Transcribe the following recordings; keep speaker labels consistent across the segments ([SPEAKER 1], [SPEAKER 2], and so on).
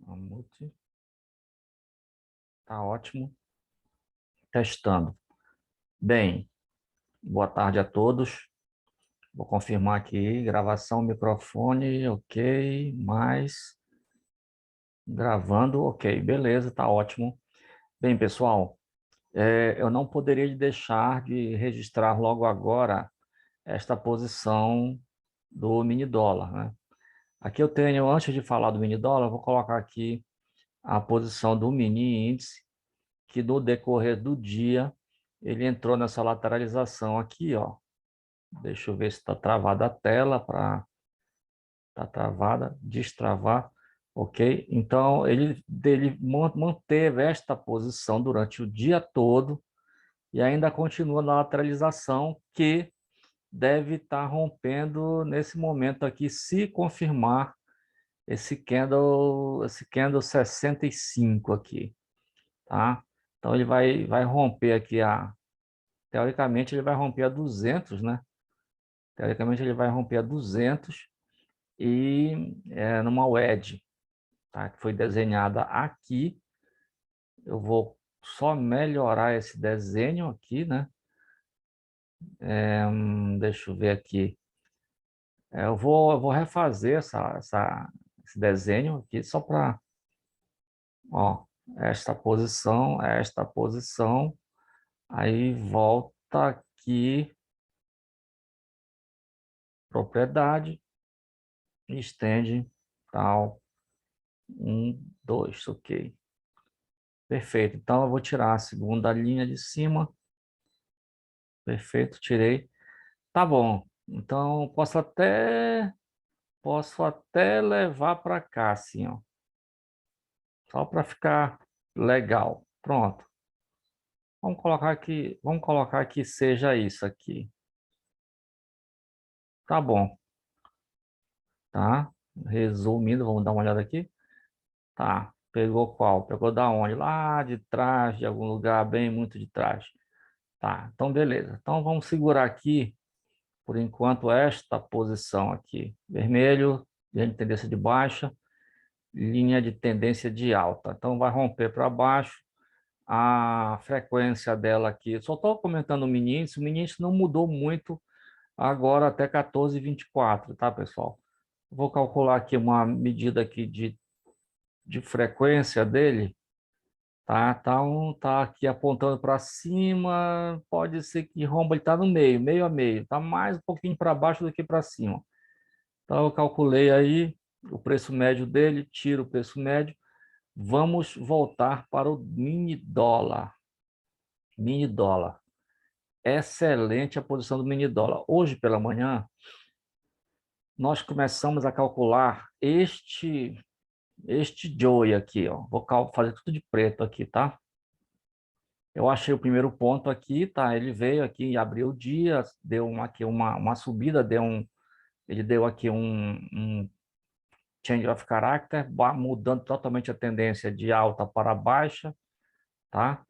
[SPEAKER 1] Mamute. Tá ótimo. Testando. Bem, boa tarde a todos. Vou confirmar aqui, gravação, microfone, ok, mais gravando, ok, beleza, tá ótimo. Bem, pessoal, eu não poderia deixar de registrar logo agora esta posição do mini dólar, né? Aqui eu tenho, antes de falar do mini dólar, eu vou colocar aqui a posição do mini índice, que no decorrer do dia ele entrou nessa lateralização aqui, ó. Deixa eu ver se está travada a tela para tá travada, destravar, ok? Então ele manteve esta posição durante o dia todo e ainda continua na lateralização que deve estar rompendo nesse momento aqui, se confirmar esse candle 65 aqui, tá? Então ele vai romper aqui teoricamente ele vai romper a 200, né? Teoricamente ele vai romper a 200 e numa wedge, tá? Que foi desenhada aqui. Eu vou só melhorar esse desenho aqui, né? Deixa eu ver aqui. Eu vou refazer esse desenho aqui só para, ó, esta posição, aí volta aqui, propriedade, estende, tal, 2, ok. Perfeito, então eu vou tirar a segunda linha de cima, perfeito, tirei. Tá bom, então posso até levar para cá, assim, ó, só para ficar legal. Pronto. Vamos colocar que seja isso aqui. Tá bom, tá? Resumindo, vamos dar uma olhada aqui. Tá, pegou qual? Pegou da onde? Lá de trás, de algum lugar bem muito de trás. Tá, então beleza. Então vamos segurar aqui, por enquanto, esta posição aqui. Vermelho, linha de tendência de baixa, linha de tendência de alta. Então vai romper para baixo. A frequência dela aqui, só estou comentando o mini índice não mudou muito agora até 14,24, tá, pessoal? Vou calcular aqui uma medida aqui de frequência dele, tá? Tá aqui apontando para cima, pode ser que romba, ele está no meio, meio a meio, tá mais um pouquinho para baixo do que para cima. Então eu calculei aí o preço médio dele, tiro o preço médio. Vamos voltar para o mini dólar. Mini dólar. Excelente a posição do mini dólar. Hoje pela manhã, nós começamos a calcular este joy aqui, ó. Vou fazer tudo de preto aqui, tá? Eu achei o primeiro ponto aqui, tá? Ele veio aqui e abriu o dia, deu aqui uma subida, ele deu aqui um change of character, mudando totalmente a tendência de alta para baixa, tá?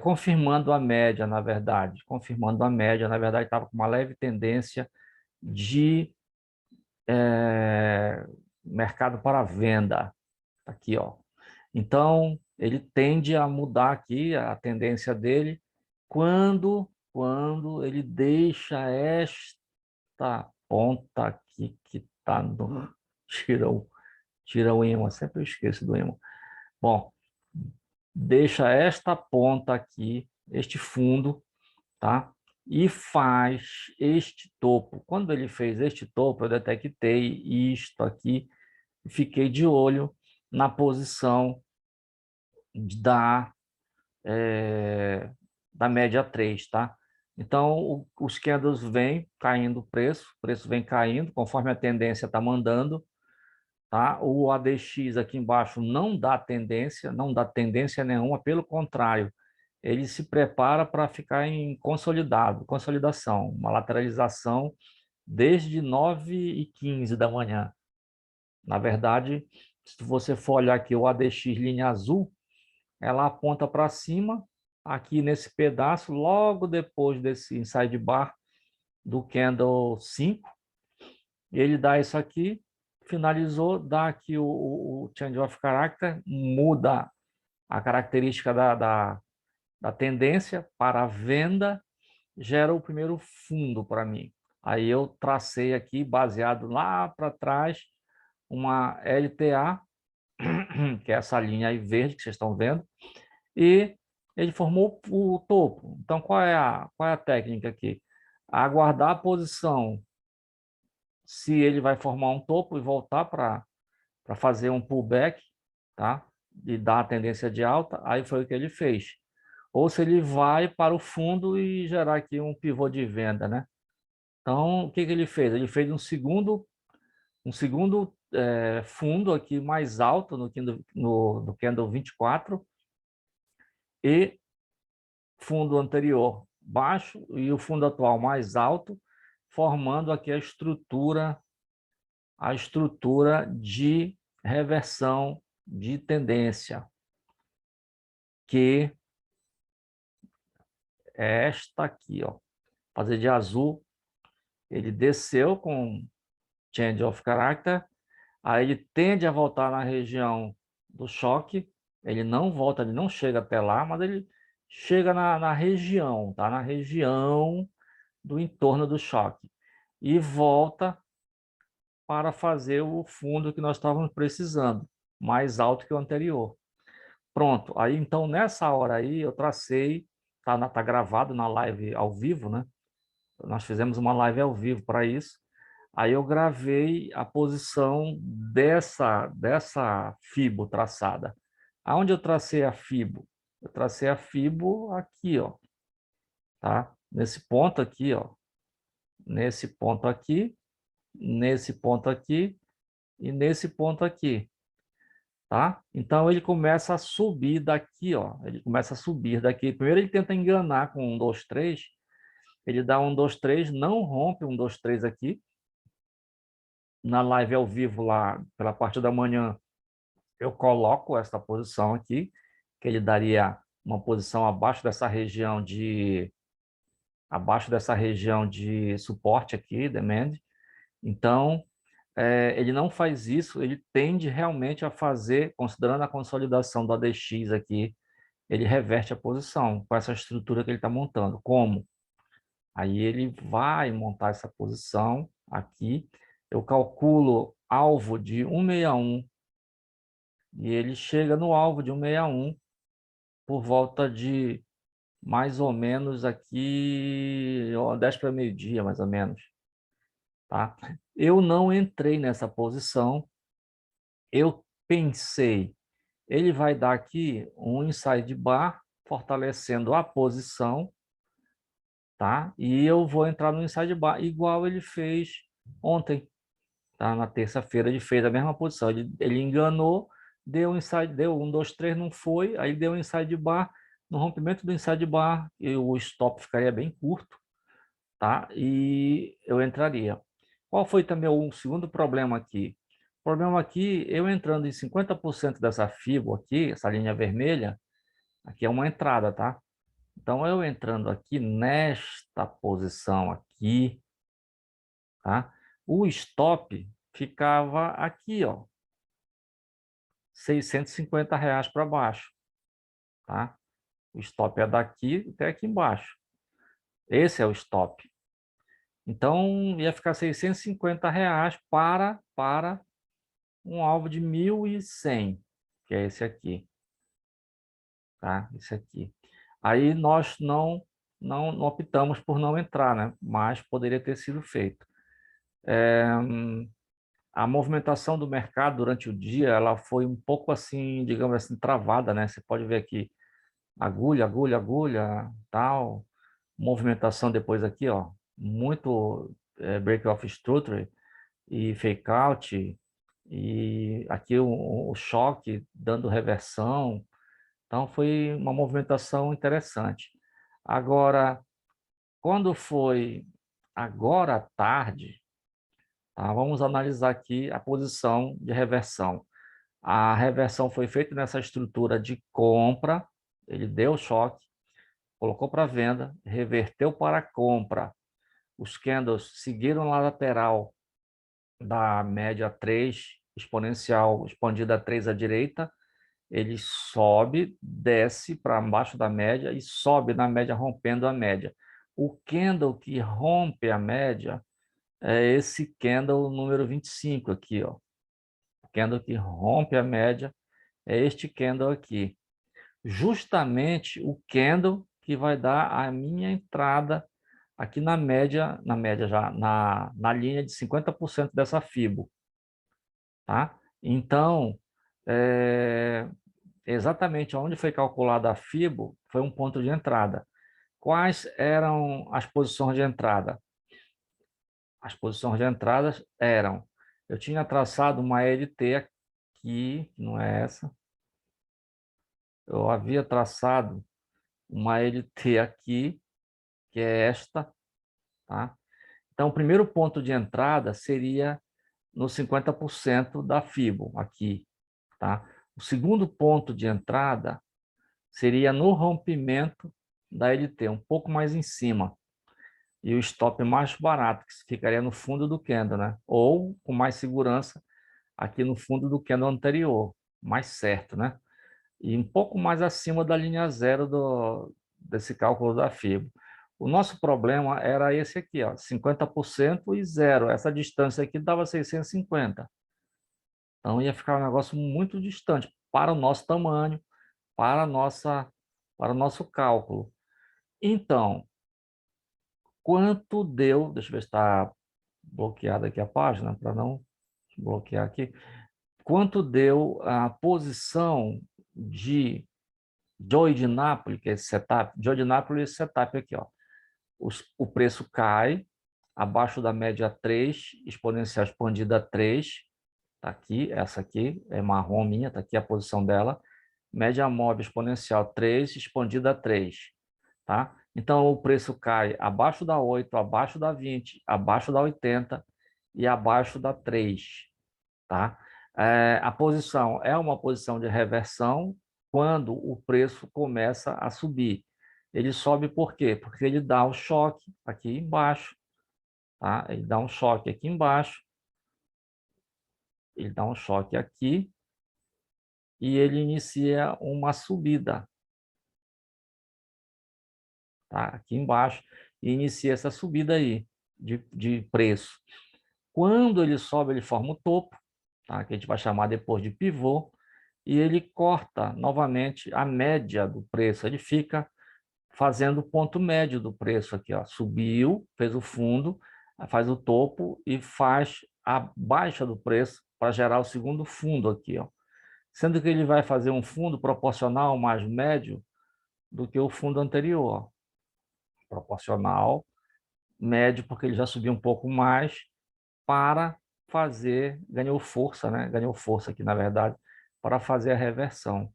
[SPEAKER 1] Confirmando a média, na verdade. Confirmando a média, na verdade, estava com uma leve tendência de mercado para venda. Aqui, ó. Então, ele tende a mudar aqui a tendência dele quando ele deixa esta ponta aqui que está no... Tira o ímã, sempre eu esqueço do ímã. Bom, deixa esta ponta aqui, este fundo, tá? E faz este topo. Quando ele fez este topo, eu detectei isto aqui e fiquei de olho na posição da, é, da média 3, tá? Então, os candles vêm caindo o preço vem caindo, conforme a tendência está mandando, tá? O ADX aqui embaixo não dá tendência nenhuma, pelo contrário, ele se prepara para ficar em consolidação, uma lateralização desde 9h15 da manhã. Na verdade, se você for olhar aqui o ADX linha azul, ela aponta para cima, aqui nesse pedaço, logo depois desse inside bar do candle 5, ele dá isso aqui, finalizou, dá aqui o Change of Character, muda a característica da tendência para a venda, gera o primeiro fundo para mim. Aí eu tracei aqui, baseado lá para trás, uma LTA, que é essa linha aí verde que vocês estão vendo, e ele formou o topo. Então, qual é a técnica aqui? Aguardar a posição, se ele vai formar um topo e voltar para fazer um pullback, tá? E dar a tendência de alta, aí foi o que ele fez. Ou se ele vai para o fundo e gerar aqui um pivô de venda, né? Então, o que que ele fez? Ele fez um segundo fundo aqui mais alto no candle 24 e fundo anterior baixo e o fundo atual mais alto, formando aqui a estrutura de reversão de tendência, que é esta aqui, ó. Fazer de azul, ele desceu com Change of Character, aí ele tende a voltar na região do choque, ele não volta, ele não chega até lá, mas ele chega na região, tá? Na região do entorno do choque. E volta para fazer o fundo que nós estávamos precisando, mais alto que o anterior. Pronto, aí então nessa hora aí eu tracei, tá gravado na live ao vivo, né? Nós fizemos uma live ao vivo para isso. Aí eu gravei a posição dessa fibo traçada. Aonde eu tracei a fibo? Eu tracei a fibo aqui, ó, tá? Nesse ponto aqui, ó. Nesse ponto aqui, nesse ponto aqui e nesse ponto aqui, tá? Então ele começa a subir daqui, ó. Ele começa a subir daqui. Primeiro ele tenta enganar com 1, 2, 3. Ele dá 1, 2, 3, não rompe 1, 2, 3 aqui. Na live ao vivo lá, pela parte da manhã, eu coloco essa posição aqui, que ele daria uma posição abaixo dessa região de suporte aqui, demand. Então, ele não faz isso, ele tende realmente a fazer, considerando a consolidação do ADX aqui, ele reverte a posição com essa estrutura que ele está montando. Como? Aí ele vai montar essa posição aqui, eu calculo alvo de 161, e ele chega no alvo de 161 por volta de mais ou menos aqui, ó, 10 para meio-dia, mais ou menos. Tá? Eu não entrei nessa posição, eu pensei, ele vai dar aqui um inside bar, fortalecendo a posição, tá? E eu vou entrar no inside bar, igual ele fez ontem, tá? Na terça-feira ele fez a mesma posição, ele enganou, deu um inside, deu 1, 2, 3, não foi, aí deu um inside bar, no rompimento do inside bar, o stop ficaria bem curto, tá? E eu entraria. Qual foi também o segundo problema aqui? O problema aqui, eu entrando em 50% dessa fibra aqui, essa linha vermelha, aqui é uma entrada, tá? Então, eu entrando aqui nesta posição aqui, tá? O stop ficava aqui, ó, R$ 650 para baixo, tá? O stop é daqui até aqui embaixo. Esse é o stop. Então, ia ficar R$ 650 para um alvo de 1.100, que é esse aqui, tá? Esse aqui. Aí nós não optamos por não entrar, né? Mas poderia ter sido feito. A movimentação do mercado durante o dia, ela foi um pouco assim, digamos assim, travada, né? Você pode ver aqui, agulha, agulha, agulha, tal. Movimentação depois aqui, ó, muito break of structure e fake out, e aqui o choque dando reversão. Então foi uma movimentação interessante. Agora, quando foi agora à tarde, tá, vamos analisar aqui a posição de reversão. A reversão foi feita nessa estrutura de compra, ele deu choque, colocou para venda, reverteu para compra. Os candles seguiram na lateral da média 3 exponencial expandida a 3 à direita, ele sobe, desce para baixo da média e sobe na média, rompendo a média. O candle que rompe a média é esse candle número 25 aqui, ó. O candle que rompe a média é este candle aqui. Justamente o candle que vai dar a minha entrada aqui na média já, na linha de 50% dessa FIBO, tá? Então, exatamente onde foi calculada a FIBO foi um ponto de entrada. Quais eram as posições de entrada? As posições de entrada eram, eu tinha traçado uma LT aqui, que não é essa, eu havia traçado uma LT aqui, que é esta, tá? Então, o primeiro ponto de entrada seria no 50% da FIBO, aqui, tá? O segundo ponto de entrada seria no rompimento da LT, um pouco mais em cima. E o stop mais barato, que ficaria no fundo do candle, né? Ou com mais segurança aqui no fundo do candle anterior, mais certo, né? E um pouco mais acima da linha zero desse cálculo da FIBO. O nosso problema era esse aqui, ó, 50% e zero. Essa distância aqui dava 650. Então ia ficar um negócio muito distante para o nosso tamanho, para o nosso cálculo. Então, quanto deu, deixa eu ver se está bloqueada aqui a página, para não bloquear aqui. Quanto deu a posição de Joy de Nápoles, que é esse setup? Joy de Nápoles é esse setup aqui, ó. O preço cai abaixo da média 3, exponencial expandida 3, tá aqui, essa aqui é marrom minha, tá aqui a posição dela. Média móvel exponencial 3, expandida 3, tá? Então o preço cai abaixo da 8, abaixo da 20, abaixo da 80 e abaixo da 3, tá? A posição é uma posição de reversão quando o preço começa a subir. Ele sobe por quê? Porque ele dá um choque aqui embaixo, tá? Ele dá um choque aqui embaixo, ele dá um choque aqui e ele inicia uma subida, tá? Aqui embaixo, e inicia essa subida aí de preço. Quando ele sobe, ele forma o topo, tá? Que a gente vai chamar depois de pivô, e ele corta novamente a média do preço. Ele fica fazendo o ponto médio do preço aqui, ó. Subiu, fez o fundo, faz o topo e faz a baixa do preço para gerar o segundo fundo aqui, ó. Sendo que ele vai fazer um fundo proporcional mais médio do que o fundo anterior, ó. Proporcional, médio, porque ele já subiu um pouco mais para fazer, ganhou força, né? Ganhou força aqui, na verdade, para fazer a reversão.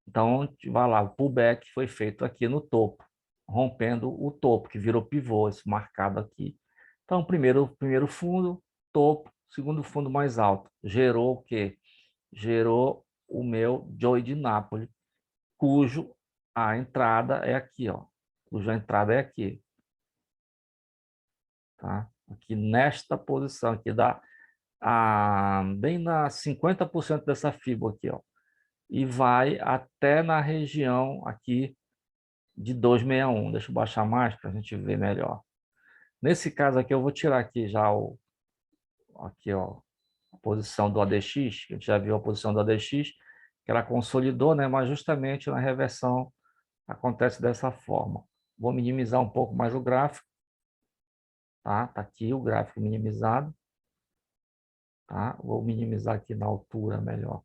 [SPEAKER 1] Então, vai lá, o pullback foi feito aqui no topo, rompendo o topo, que virou pivô, esse marcado aqui. Então, primeiro fundo, topo, segundo fundo mais alto. Gerou o quê? Gerou o meu Joy de Nápoles, cujo a entrada é aqui, ó. Cuja entrada é aqui, tá? Aqui nesta posição aqui, bem na 50% dessa fibra aqui, ó. E vai até na região aqui de 261. Deixa eu baixar mais para a gente ver melhor. Nesse caso aqui, eu vou tirar aqui já aqui, ó, a posição do ADX, que a gente já viu a posição do ADX, que ela consolidou, né? Mas justamente na reversão acontece dessa forma. Vou minimizar um pouco mais o gráfico, tá? Tá aqui o gráfico minimizado, tá? Vou minimizar aqui na altura melhor.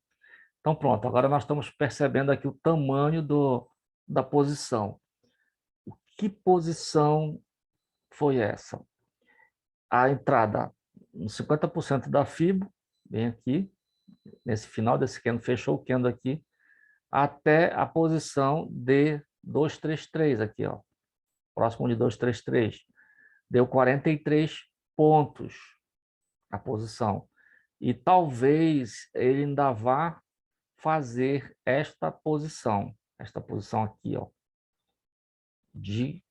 [SPEAKER 1] Então pronto, agora nós estamos percebendo aqui o tamanho da posição. Que posição foi essa? A entrada no 50% da FIBO, bem aqui, nesse final desse candle, fechou o candle aqui, até a posição de 233 aqui, ó, próximo de 233. Deu 43 pontos a posição. E talvez ele ainda vá fazer esta posição aqui, ó, de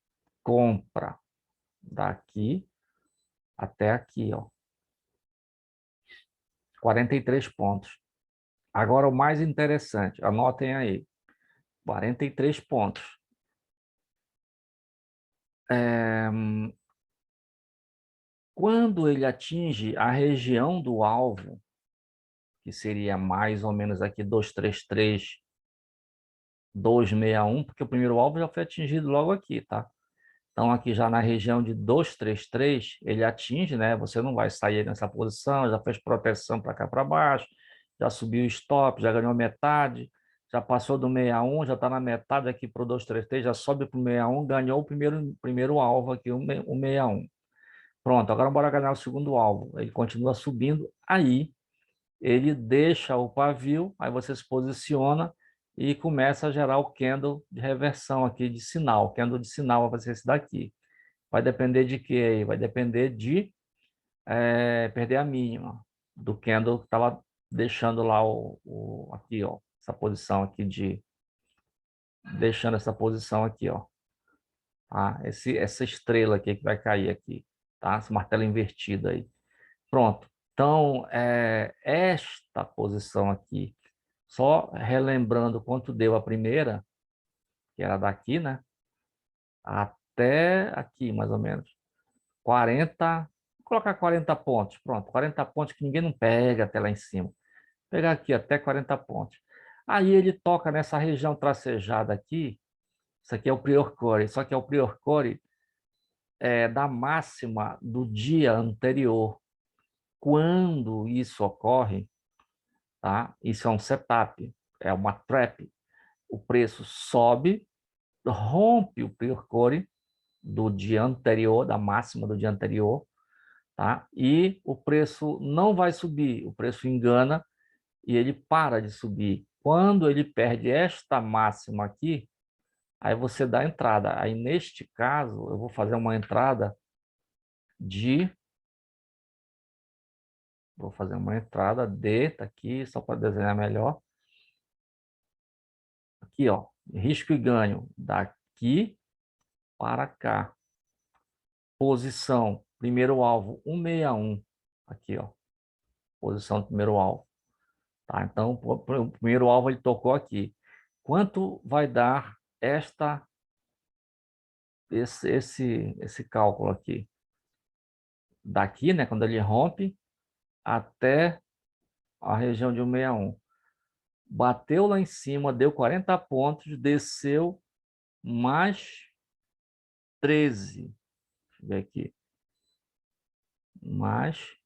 [SPEAKER 1] compra, daqui até aqui, ó. 43 pontos. Agora, o mais interessante, anotem aí, 43 pontos. Quando ele atinge a região do alvo, que seria mais ou menos aqui 233, 261, porque o primeiro alvo já foi atingido logo aqui, tá? Então, aqui já na região de 233, ele atinge, né? Você não vai sair nessa posição, já fez proteção para cá para baixo, já subiu o stop, já ganhou metade, já passou do 61, já está na metade aqui para o 233, já sobe para o 61, ganhou o primeiro alvo aqui, o 61. Pronto, agora bora ganhar o segundo alvo. Ele continua subindo, aí ele deixa o pavio, aí você se posiciona e começa a gerar o candle de reversão aqui de sinal. O candle de sinal vai ser esse daqui. Vai depender de quê aí? Vai depender de perder a mínima do candle que estava deixando lá aqui, ó, essa posição aqui deixando essa posição aqui, ó. Tá? Essa estrela aqui que vai cair aqui, tá? Esse martelo invertido aí. Pronto. Então, esta posição aqui, só relembrando quanto deu a primeira, que era daqui, né? Até aqui, mais ou menos. 40, vou colocar 40 pontos. Pronto, 40 pontos que ninguém não pega até lá em cima. Vou pegar aqui até 40 pontos. Aí ele toca nessa região tracejada aqui. Isso aqui é o Prior Core. Só que é o Prior Core da máxima do dia anterior. Quando isso ocorre, tá? Isso é um setup, é uma trap. O preço sobe, rompe o Prior Core do dia anterior, da máxima do dia anterior, tá? E o preço não vai subir, o preço engana e ele para de subir. Quando ele perde esta máxima aqui, aí você dá a entrada. Aí, neste caso, eu vou fazer uma entrada de... Vou fazer uma entrada de... Tá aqui, só para desenhar melhor. Aqui, ó. Risco e ganho daqui para cá. Posição, primeiro alvo, 161. Aqui, ó. Posição do primeiro alvo. Tá? Então, o primeiro alvo ele tocou aqui. Quanto vai dar esse cálculo aqui? Daqui, né, quando ele rompe, até a região de 161. Bateu lá em cima, deu 40 pontos, desceu mais 13. Deixa eu ver aqui. Mais,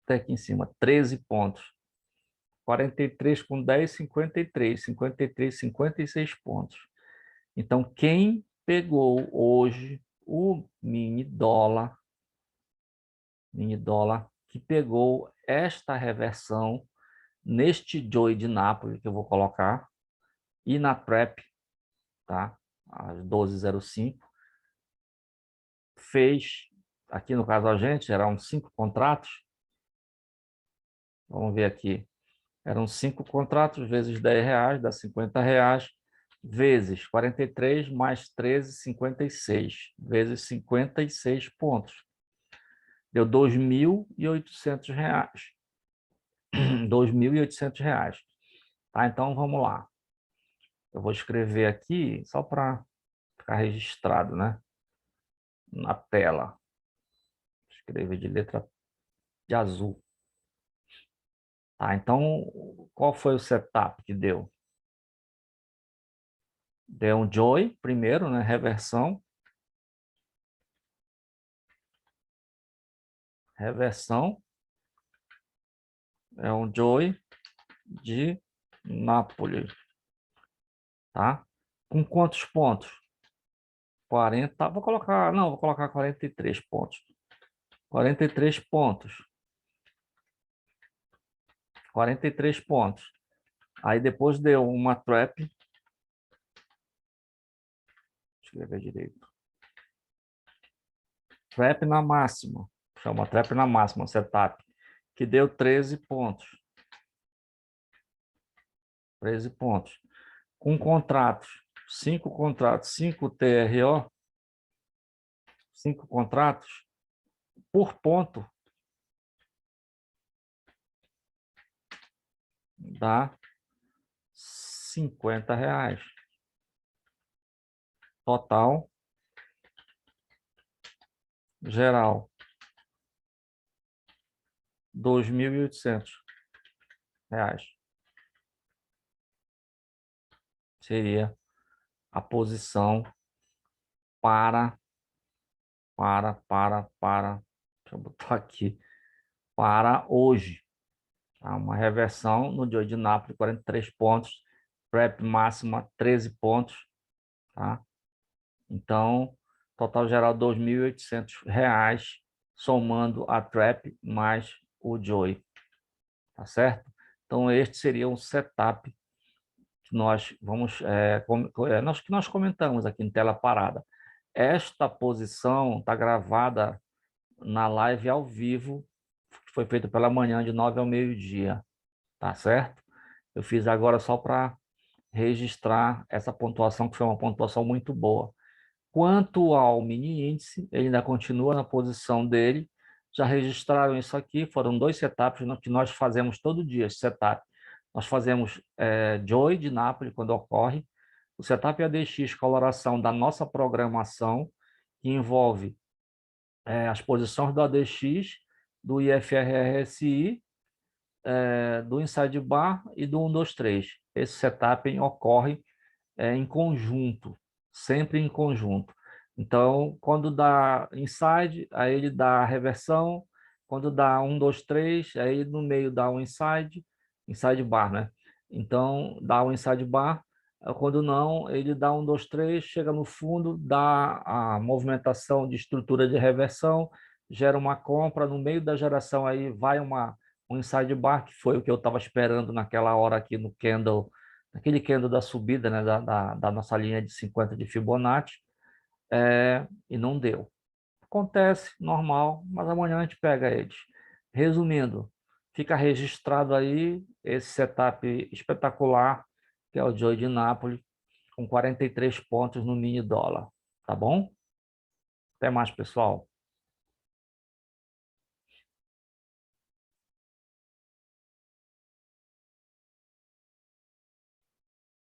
[SPEAKER 1] até aqui em cima, 13 pontos. 43 com 10, 53. 53, 56 pontos. Então, quem pegou hoje o mini dólar, que pegou esta reversão neste Joy de Nápoles, que eu vou colocar, e na Prep, tá? Às 12h05, fez, aqui no caso a gente, eram 5 contratos. Vamos ver aqui. Eram 5 contratos, vezes R$ 10, dá R$ 50, vezes 43, mais 13, 56, vezes 56 pontos. Deu R$ 2.800. R$ 2.800. Tá, então vamos lá. Eu vou escrever aqui só para ficar registrado, né? Na tela. Escrever de letra de azul. Tá, então qual foi o setup que deu? Deu um joy primeiro, né? Reversão. Reversão. É um joy de Nápoles. Tá? Com quantos pontos? 40. Vou colocar, não, vou colocar 43 pontos. 43 pontos. 43 pontos. Aí depois deu uma trap. Deixa eu escrever direito. Trap na máxima. Chama trap na máxima, setup. Que deu 13 pontos. 13 pontos. Com contratos. 5 contratos. 5 TRO. 5 contratos. Por ponto. dá R$ 50. Total geral, R$ 2.800. Seria a posição para, deixa eu botar aqui, para hoje. Tá? Uma reversão no Joy de Nápoles, 43 pontos, prep máxima 13 pontos, tá? Então, total geral R$ 2.800, somando a trap mais o Joy, tá certo? Então, este seria um setup que nós vamos, nós que nós comentamos aqui em tela parada. Esta posição está gravada na live ao vivo, que foi feita pela manhã de 9 ao meio-dia, tá certo? Eu fiz agora só para registrar essa pontuação, que foi uma pontuação muito boa. Quanto ao mini índice, ele ainda continua na posição dele. Já registraram isso aqui, foram 2 setups que nós fazemos todo dia, esse setup. Nós fazemos Joy de Nápoles, quando ocorre, o setup ADX, coloração da nossa programação, que envolve as posições do ADX, do IFRSI, do Inside Bar e do 1, 2, 3. Esse setup ocorre em conjunto, sempre em conjunto. Então, quando dá inside, aí ele dá a reversão. Quando dá 1, 2, 3, aí no meio dá um inside bar, né? Então, dá um inside bar. Quando não, ele dá 1, 2, 3, chega no fundo, dá a movimentação de estrutura de reversão, gera uma compra. No meio da geração, aí vai um inside bar, que foi o que eu estava esperando naquela hora aqui no candle, naquele candle da subida, né, da nossa linha de 50 de Fibonacci, e não deu. Acontece, normal, mas amanhã a gente pega eles. Resumindo, fica registrado aí esse setup espetacular, que é o Joy de Nápoles, com 43 pontos no mini dólar. Tá bom? Até mais, pessoal.